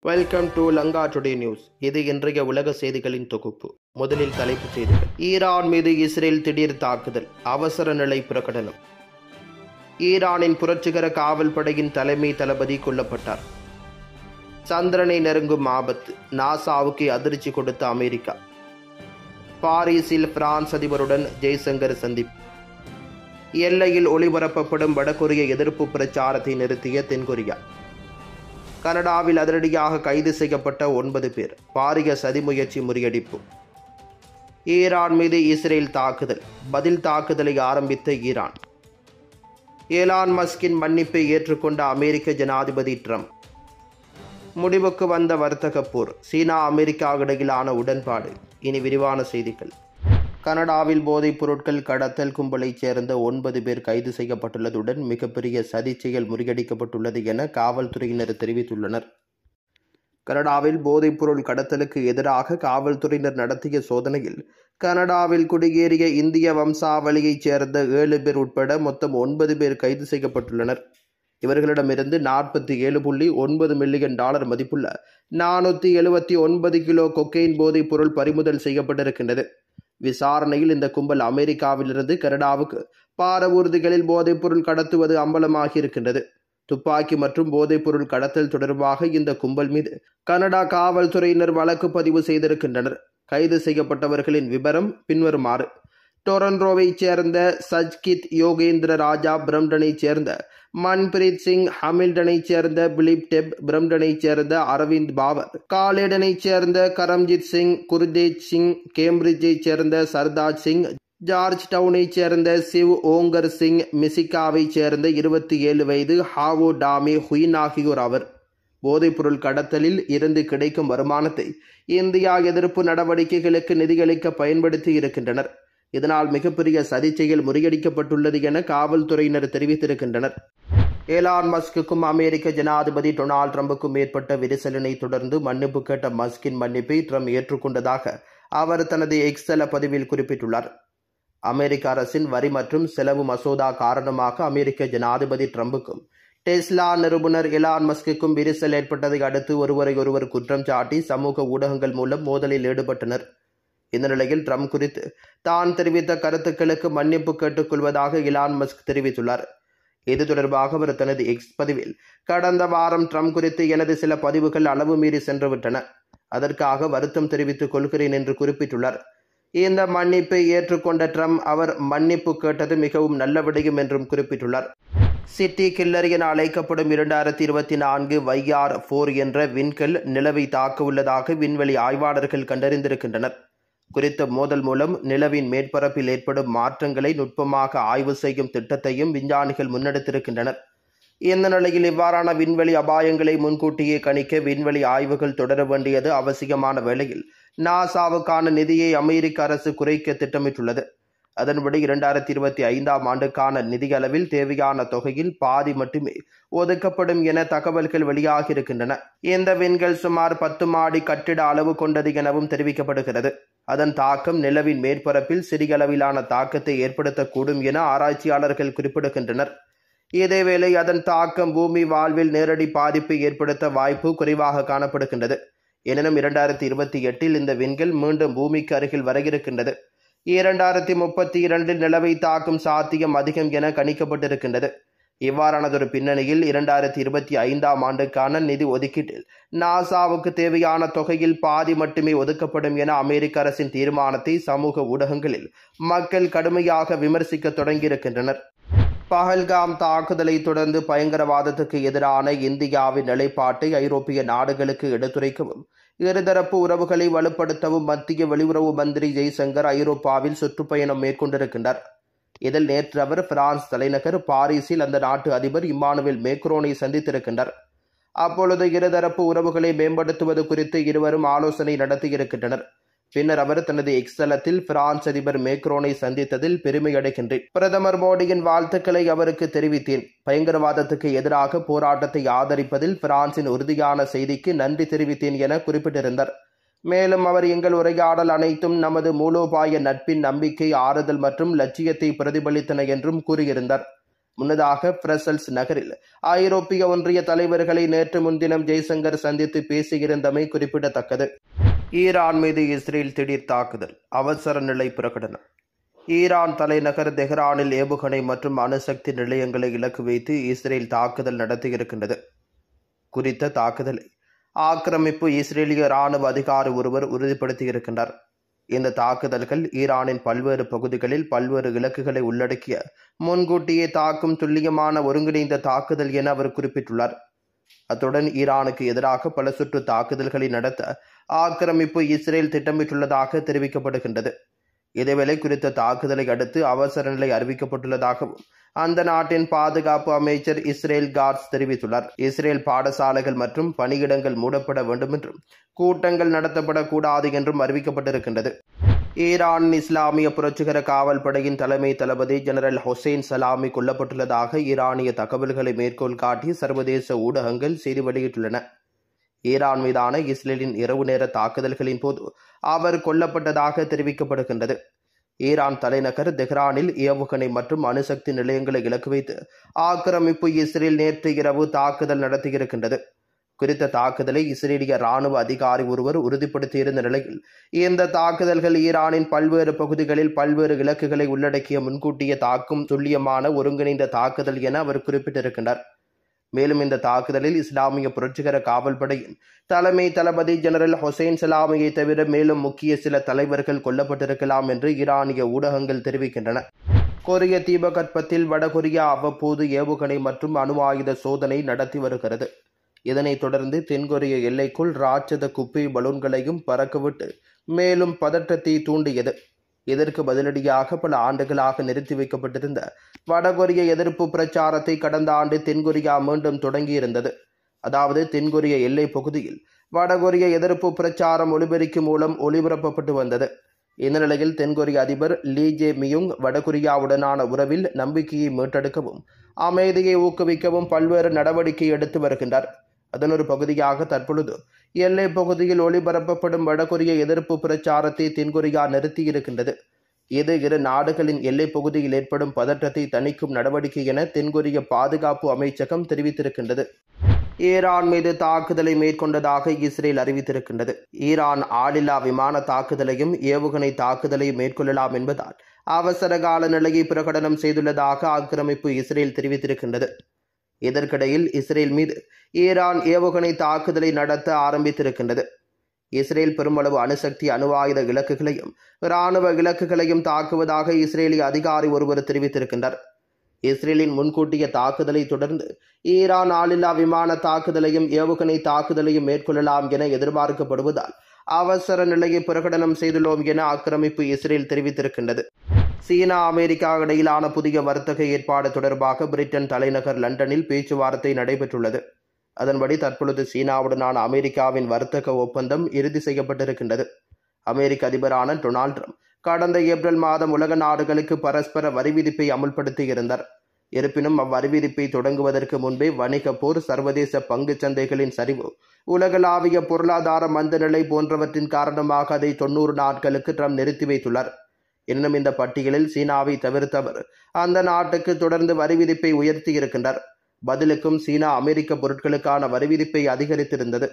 Welcome to Lanka today news. இது இன்றைய உலக செய்திகளின் தொகுப்பு. முதலில் தலைப்புச் செய்திகள். ஈரான் மீது இஸ்ரேல் திடீர் தாக்குதல், அவசர நிலை பிரகடனம். ஈரானின் புரட்சிகர காவல் படையின் தலைமை தளபதி கொல்லப்பட்டார். சந்திரனை நெருங்கும் ஆபத்து, நாசாவுக்கு அதிர்ச்சி கொடுத்த அமெரிக்கா. பாரிஸில் பிரான்ஸ் அதிபருடன் ஜெய்சங்கர் சந்திப்பு. எல்லையில் ஒளிபரப்பப்படும் வடகொரிய எதிர்ப்பு பிரச்சாரத்தை நிறுத்திய தென்கொரியா. கனடாவில் அதிரடியாக கைது செய்யப்பட்ட 9 பேர், பாரிய சதி முயற்சி முறியடிப்பு. ஈரான் மீது இஸ்ரேல் தாக்குதல், பதில் தாக்குதலை ஆரம்பித்த ஈரான். எலான் மஸ்கின் மன்னிப்பை ஏற்றுக்கொண்ட அமெரிக்க ஜனாதிபதி ட்ரம்ப். முடிவுக்கு வந்த வர்த்தக போர், சீனா அமெரிக்கா இடையிலான உடன்பாடு. இனி விரிவான செய்திகள். கனடாவில் போதைப் பொருட்கள் கடத்தல் கும்பலைச் சேர்ந்த 9 பேர் கைது செய்யப்பட்டுள்ளதுடன் மிகப்பெரிய சதி செயல் முறியடிக்கப்பட்டுள்ளது என காவல்துறையினர் தெரிவித்துள்ளனர். கனடாவில் போதைப் பொருள் கடத்தலுக்கு எதிராக காவல்துறையினர் நடத்திய சோதனையில் கனடாவில் குடியேறிய இந்திய வம்சாவளியைச் சேர்ந்த 7 பேர் உட்பட மொத்தம் 9 பேர் கைது செய்யப்பட்டுள்ளனர். இவர்களிடமிருந்து 47.9 மில்லியன் டாலர் மதிப்புள்ள 479 கிலோ கொக்கைன் போதைப் பொருள் பறிமுதல் செய்யப்பட்டிருக்கின்றது. விசாரணையில் இந்த கும்பல் அமெரிக்காவிலிருந்து கனடாவுக்கு பாரவூர்திகளில் போதைப் பொருள் கடத்துவது அம்பலமாகியிருக்கின்றது. துப்பாக்கி மற்றும் போதைப் பொருள் கடத்தல் தொடர்பாக இந்த கும்பல் மீது கனடா காவல்துறையினர் வழக்கு பதிவு செய்திருக்கின்றனர். கைது செய்யப்பட்டவர்களின் விவரம் பின்வருமாறு. டொரண்டோவைச் சேர்ந்த சஜ்கித் யோகேந்திர ராஜா, பிரம்டனைச் சேர்ந்த மன்பிரீத் சிங், ஹமில்டனைச் சேர்ந்த பிலிப் டெப், பிரம்டனைச் சேர்ந்த அரவிந்த் பாவர், காலேடனைச் சேர்ந்த கரம்ஜித் சிங், குர்தேஜ் சிங், கேம்பிரிட்ஜைச் சேர்ந்த சர்தாஜ் சிங், ஜார்ஜ் டவுனைச் சேர்ந்த சிவ் ஓங்கர் சிங், மிசிகாவைச் சேர்ந்த 27 வயது ஹாவோ டாமே ஹுயின் ஆகியோர் ஆவர். போதைப்பொருள் கடத்தலில் இருந்து கிடைக்கும் வருமானத்தை இந்தியா எதிர்ப்பு நடவடிக்கைகளுக்கு நிதியளிக்க பயன்படுத்தி இருக்கின்றனர். இதனால் மிகப்பெரிய சதி செயல் முறியடிக்கப்பட்டுள்ளது என காவல்துறையினர் தெரிவித்திருக்கின்றனர். எலான் மஸ்குக்கும் அமெரிக்க ஜனாதிபதி டொனால்ட் ட்ரம்புக்கும் ஏற்பட்ட விரிசலினை தொடர்ந்து மன்னிப்பு கேட்ட மஸ்கின் மன்னிப்பை ட்ரம்ப் ஏற்றுக்கொண்டதாக அவர் தனது எக்ஸ் பதிவில் குறிப்பிட்டுள்ளார். அமெரிக்க அரசின் வரி மற்றும் செலவு மசோதா காரணமாக அமெரிக்க ஜனாதிபதி ட்ரம்புக்கும் டெஸ்லா நிறுவனர் எலான் மஸ்குக்கும் விரிசல் ஏற்பட்டதை அடுத்து ஒருவரை குற்றம் சாட்டி சமூக ஊடகங்கள் மூலம் மோதலில் ஈடுபட்டனர். இந்த நிலையில் ட்ரம்ப் குறித்து தான் தெரிவித்த கருத்துக்களுக்கு மன்னிப்பு கேட்டுக்கொள்வதாக எலான் மஸ்க் தெரிவித்துள்ளார். இது தொடர்பாக அவர் தனது எக்ஸ் பதிவில், கடந்த வாரம் ட்ரம்ப் குறித்து எனது சில பதிவுகள் அளவு மீறி சென்றுவிட்டன, அதற்காக வருத்தம் தெரிவித்துக் கொள்கிறேன் என்று குறிப்பிட்டுள்ளார். இந்த மன்னிப்பை ஏற்றுக்கொண்ட ட்ரம்ப் அவர் மன்னிப்பு கேட்டது மிகவும் நல்ல விடயம் என்றும் குறிப்பிட்டுள்ளார். சிட்டி கில்லர் என அழைக்கப்படும் 2024 YR-4 என்ற விண்கல் நிலவை தாக்க உள்ளதாக விண்வெளி ஆய்வாளர்கள் கண்டறிந்திருக்கின்றனர். குறித்த மோதல் மூலம் நிலவின் மேற்பரப்பில் ஏற்படும் மாற்றங்களை நுட்பமாக ஆய்வு செய்யும் திட்டத்தையும் விஞ்ஞானிகள் முன்னெடுத்திருக்கின்றனர். இந்த நிலையில் இவ்வாறான விண்வெளி அபாயங்களை முன்கூட்டியே கணிக்க விண்வெளி ஆய்வுகள் தொடர வேண்டியது அவசியமான வேளையில் நாசாவுக்கான நிதியை அமெரிக்க அரசு குறைக்க திட்டமிட்டுள்ளது. அதன்படி 2025ஆம் ஆண்டுக்கான நிதியளவில் தேவையான தொகையில் பாதி மட்டுமே ஒதுக்கப்படும் என தகவல்கள் வெளியாகியிருக்கின்றன. இந்த விண்கல் சுமார் 10 மாடி கட்டிட அளவு கொண்டது எனவும் தெரிவிக்கப்படுகிறது. அதன் தாக்கம் நிலவின் மேற்பரப்பில் சிறிய அளவிலான தாக்கத்தை ஏற்படுத்தக்கூடும் என ஆராய்ச்சியாளர்கள் குறிப்பிடுகின்றனர். இதேவேளை அதன் தாக்கம் பூமி வாழ்வில் நேரடி பாதிப்பை ஏற்படுத்த வாய்ப்பு குறைவாக காணப்படுகின்றது. எனினும் 2028 இந்த விண்கல் மீண்டும் பூமிக்கு அருகில் வர இருக்கின்றது. 2032 நிலவை தாக்கும் சாத்தியம் அதிகம் என கணிக்கப்பட்டிருக்கின்றது. இவ்வாறானதொரு பின்னணியில் 2025ஆம் ஆண்டுக்கான நிதி ஒதுக்கீட்டில் நாசாவுக்கு தேவையான தொகையில் பாதி மட்டுமே ஒதுக்கப்படும் என அமெரிக்க அரசின் தீர்மானத்தை சமூக ஊடகங்களில் மக்கள் கடுமையாக விமர்சிக்க தொடங்கியிருக்கின்றனர். பஹல்காம் தாக்குதலை தொடர்ந்து பயங்கரவாதத்துக்கு எதிரான இந்தியாவின் நிலைப்பாட்டை ஐரோப்பிய நாடுகளுக்கு எடுத்துரைக்கவும் இருதரப்பு உறவுகளை வலுப்படுத்தவும் மத்திய வெளியுறவு மந்திரி ஜெய்சங்கர் ஐரோப்பாவில் சுற்றுப்பயணம் மேற்கொண்டிருக்கின்றார். இதில் நேற்று அவர் பிரான்ஸ் தலைநகர் பாரிஸில் அந்த நாட்டு அதிபர் இம்மானுவேல் மேக்ரோனை சந்தித்திருக்கின்றார். அப்பொழுது இருதரப்பு உறவுகளை மேம்படுத்துவது குறித்து இருவரும் ஆலோசனை நடத்தியிருக்கின்றனர். பின்னர் அவர் தனது எக்ஸ் தளத்தில் பிரான்ஸ் அதிபர் மேக்ரோனை சந்தித்ததில் பெருமை அடைகின்றேன். பிரதமர் மோடியின் வாழ்த்துக்களை அவருக்கு தெரிவித்தேன். பயங்கரவாதத்துக்கு எதிராக போராட்டத்தை ஆதரிப்பதில் பிரான்சின் உறுதியான செய்திக்கு நன்றி தெரிவித்தேன் என குறிப்பிட்டிருந்தார். மேலும் அவர் எங்கள் உரையாடல் அனைத்தும் நமது மூலோபாய நட்பின் நம்பிக்கை, ஆறுதல் மற்றும் லட்சியத்தை பிரதிபலித்தன என்றும் கூறியிருந்தார். முன்னதாக பிரசல்ஸ் நகரில் ஐரோப்பிய ஒன்றிய தலைவர்களை நேற்று முன்தினம் ஜெய்சங்கர் சந்தித்து பேசியிருந்தமை குறிப்பிடத்தக்கது. ஈரான் மீது இஸ்ரேல் திடீர் தாக்குதல், அவசர நிலை பிரகடனம். ஈரான் தலைநகர் தெஹ்ரானில் ஏவுகணை மற்றும் அணுசக்தி நிலையங்களை இலக்கு வைத்து இஸ்ரேல் தாக்குதல் நடத்தியிருக்கின்றது. குறித்த தாக்குதலை ஆக்கிரமிப்பு இஸ்ரேலிய இராணுவ அதிகாரி ஒருவர் உறுதிப்படுத்தியிருக்கின்றார். இந்த தாக்குதல்கள் ஈரானின் பல்வேறு பகுதிகளில் பல்வேறு இலக்குகளை உள்ளடக்கிய முன்கூட்டியே தாக்கும் துல்லியமான ஒருங்கிணைந்த தாக்குதல் என அவர் குறிப்பிட்டுள்ளார். அத்துடன் ஈரானுக்கு எதிராக பல சுற்று தாக்குதல்களை நடத்த ஆக்கிரமிப்பு இஸ்ரேல் திட்டமிட்டுள்ளதாக தெரிவிக்கப்படுகின்றது. இதேவேளை குறித்த தாக்குதலை அடுத்து அவசர நிலை அறிவிக்கப்பட்டுள்ளதாகவும் அந்த நாட்டின் பாதுகாப்பு அமைச்சர் இஸ்ரேல் காட்ஸ் தெரிவித்துள்ளார். இஸ்ரேல் பாடசாலைகள் மற்றும் பணியிடங்கள் மூடப்பட வேண்டும் என்றும் கூட்டங்கள் நடத்தப்படக்கூடாது என்றும் அறிவிக்கப்பட்டிருக்கின்றது. ஈரான் இஸ்லாமிய புரட்சிகர காவல் படையின் தலைமை தளபதி ஜெனரல் ஹொசைன் சலாமி கொல்லப்பட்டுள்ளதாக ஈரானிய தகவல்களை மேற்கோள் காட்டி சர்வதேச ஊடகங்கள் செய்தி வெளியிட்டுள்ளன. ஈரான் மீதான இஸ்ரேலின் இரவு நேர தாக்குதல்களின் போது அவர் கொல்லப்பட்டதாக தெரிவிக்கப்படுகின்றது. ஈரான் தலைநகர் தெஹ்ரானில் ஏவுகணை மற்றும் அணுசக்தி நிலையங்களை இலக்கு வைத்து ஆக்கிரமிப்பு இஸ்ரேல் நேற்று இரவு தாக்குதல் நடத்தியிருக்கின்றது. குறித்த தாக்குதலை இஸ்ரேலிய இராணுவ அதிகாரி ஒருவர் உறுதிப்படுத்தியிருந்த நிலையில் இந்த தாக்குதல்கள் ஈரானின் பல்வேறு பகுதிகளில் பல்வேறு இலக்குகளை உள்ளடக்கிய முன்கூட்டிய தாக்கும் துல்லியமான ஒருங்கிணைந்த தாக்குதல் என அவர் குறிப்பிட்டிருக்கின்றார். மேலும் இந்த தாக்குதலில் இஸ்லாமிய புரட்சிகர காவல் படையின் தலைமை தளபதி ஜெனரல் ஹொசைன் சலாமியை தவிர மேலும் முக்கிய சில தலைவர்கள் கொல்லப்பட்டிருக்கலாம் என்று ஈரானிய ஊடகங்கள் தெரிவிக்கின்றன. கொரிய தீபகற்பத்தில் வடகொரியா அவ்வப்போது ஏவுகணை மற்றும் அணு ஆயுத சோதனை நடத்தி வருகிறது. இதனைத் தொடர்ந்து தென்கொரிய எல்லைக்குள் ராட்சத குப்பை பலூன்களையும் பறக்கவிட்டு மேலும் பதற்றத்தை தூண்டியது. இதற்கு பதிலடியாக பல ஆண்டுகளாக நிறுத்தி வைக்கப்பட்டிருந்த வடகொரிய எதிர்ப்பு பிரச்சாரத்தை கடந்த ஆண்டு தென்கொரியா மீண்டும் தொடங்கியிருந்தது. அதாவது தென்கொரிய எல்லை பகுதியில் வடகொரிய எதிர்ப்பு பிரச்சாரம் ஒலிபெருக்கி மூலம் ஒளிபரப்பப்பட்டு வந்தது. இந்த நிலையில் தென்கொரிய அதிபர் லீ ஜே மியுங் வடகொரியாவுடனான உறவில் நம்பிக்கையை மீட்டெடுக்கவும் அமைதியை ஊக்குவிக்கவும் பல்வேறு நடவடிக்கை எடுத்து வருகின்றார். அதன் ஒரு பகுதியாக தற்பொழுது எல்லை பகுதியில் ஒளிபரப்பப்படும் வடகொரிய எதிர்ப்பு பிரச்சாரத்தை தென்கொரியா நிறுத்தியிருக்கின்றது. இது இரு நாடுகளின் எல்லைப் பகுதியில் ஏற்படும் பதற்றத்தை தணிக்கும் நடவடிக்கை என தென்கொரிய பாதுகாப்பு அமைச்சகம் தெரிவித்திருக்கின்றது. ஈரான் மீது தாக்குதலை மேற்கொண்டதாக இஸ்ரேல் அறிவித்திருக்கின்றது. ஈரான் ஆளில்லா விமான தாக்குதலையும் ஏவுகணை தாக்குதலையும் மேற்கொள்ளலாம் என்பதால் அவசர கால நிலையை பிரகடனம் செய்துள்ளதாக ஆக்கிரமிப்பு இஸ்ரேல் தெரிவித்திருக்கின்றது. இதற்கிடையில் இஸ்ரேல் மீது ஈரான் ஏவுகணை தாக்குதலை நடத்த ஆரம்பித்திருக்கின்றது. இஸ்ரேல் பெருமளவு அணுசக்தி அணு ஆயுத இலக்குகளையும் இராணுவ இலக்குகளையும் தாக்குவதாக இஸ்ரேலிய அதிகாரி ஒருவர் தெரிவித்திருக்கின்றார். இஸ்ரேலின் முன்கூட்டிய தாக்குதலை தொடர்ந்து ஈரான் ஆளில்லா விமான தாக்குதலையும் ஏவுகணை தாக்குதலையும் மேற்கொள்ளலாம் என எதிர்பார்க்கப்படுவதால் அவசர நிலையை பிரகடனம் செய்துள்ளோம் என ஆக்கிரமிப்பு இஸ்ரேல் தெரிவித்திருக்கின்றது. சீனா அமெரிக்கா இடையிலான புதிய வர்த்தக ஏற்பாடு தொடர்பாக பிரிட்டன் தலைநகர் லண்டனில் பேச்சுவார்த்தை நடைபெற்றுள்ளது. அதன்படி தற்பொழுது சீனாவுடனான அமெரிக்காவின் வர்த்தக ஒப்பந்தம் இறுதி செய்யப்பட்டிருக்கின்றது. அமெரிக்க அதிபரான டொனால்ட் ட்ரம்ப் கடந்த ஏப்ரல் மாதம் உலக நாடுகளுக்கு பரஸ்பர வரி விதிப்பை அமுல்படுத்தியிருந்தார். இருப்பினும் அவ்வரி விதிப்பை தொடங்குவதற்கு முன்பே வணிக போர், சர்வதேச பங்கு சந்தைகளின் சரிவு, உலகளாவிய பொருளாதார மந்தநிலை போன்றவற்றின் காரணமாக அதை 90 நாட்களுக்கு ட்ரம்ப் நிறுத்தி வைத்துள்ளார். இன்னும் இந்த பட்டியலில் சீனாவை தவிர்த்தவர் அந்த நாட்டுக்கு தொடர்ந்து வரி விதிப்பை உயர்த்தி இருக்கின்றார். பதிலுக்கும் சீனா அமெரிக்க பொருட்களுக்கான வரி விதிப்பை அதிகரித்திருந்தது.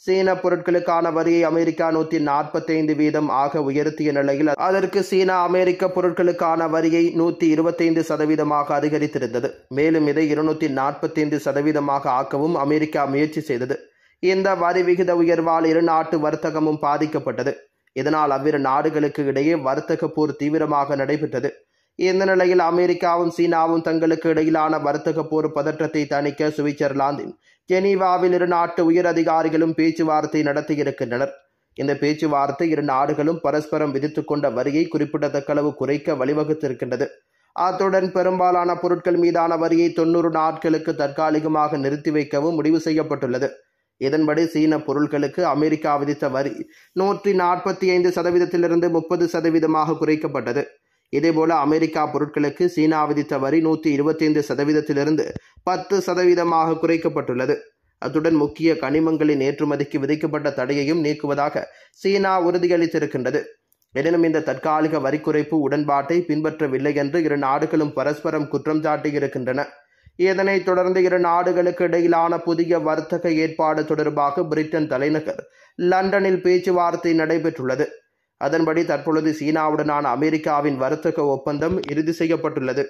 சீன பொருட்களுக்கான வரியை அமெரிக்கா 145% ஆக உயர்த்திய நிலையில் அதற்கு சீனா அமெரிக்க பொருட்களுக்கான வரியை 125% அதிகரித்திருந்தது. மேலும் இதை 245% ஆக்கவும் அமெரிக்கா முயற்சி செய்தது. இந்த வரி விகித உயர்வால் இரு நாட்டு வர்த்தகமும் பாதிக்கப்பட்டது. இதனால் அவ்விரு நாடுகளுக்கு இடையே வர்த்தக போர் தீவிரமாக நடைபெற்றது. இந்த நிலையில் அமெரிக்காவும் சீனாவும் தங்களுக்கு இடையிலான வர்த்தக போர் பதற்றத்தை தணிக்க சுவிட்சர்லாந்தின் ஜெனீவாவில் இரு நாட்டு உயர் அதிகாரிகளும் பேச்சுவார்த்தை நடத்தியிருக்கின்றனர். இந்த பேச்சுவார்த்தை இரு நாடுகளும் பரஸ்பரம் விதித்துக் கொண்ட வரியை குறிப்பிடத்தக்க அளவு குறைக்க வழிவகுத்திருக்கின்றது. அத்துடன் பெரும்பாலான பொருட்கள் மீதான வரியை 90 நாட்களுக்கு தற்காலிகமாக நிறுத்தி வைக்கவும் முடிவு செய்யப்பட்டுள்ளது. இதன்படி சீன பொருட்களுக்கு அமெரிக்கா விதித்த வரி 145%-இருந்து 30% குறைக்கப்பட்டது. இதேபோல அமெரிக்கா பொருட்களுக்கு சீனா விதித்த வரி 125%-இருந்து 10% குறைக்கப்பட்டுள்ளது. அத்துடன் முக்கிய கனிமங்களின் ஏற்றுமதிக்கு விதிக்கப்பட்ட தடையையும் நீக்குவதாக சீனா உறுதியளித்திருக்கின்றது. எனினும் இந்த தற்காலிக வரி குறைப்பு உடன்பாட்டை பின்பற்றவில்லை என்று இரு நாடுகளும் பரஸ்பரம் குற்றம் சாட்டியிருக்கின்றன. இதனைத் தொடர்ந்து இரு நாடுகளுக்கு இடையிலான புதிய வர்த்தக ஏற்பாடு தொடர்பாக பிரிட்டன் தலைநகர் லண்டனில் பேச்சுவார்த்தை நடைபெற்றுள்ளது. அதன்படி தற்பொழுது சீனாவுடனான அமெரிக்காவின் வர்த்தக ஒப்பந்தம் இறுதி செய்யப்பட்டுள்ளது.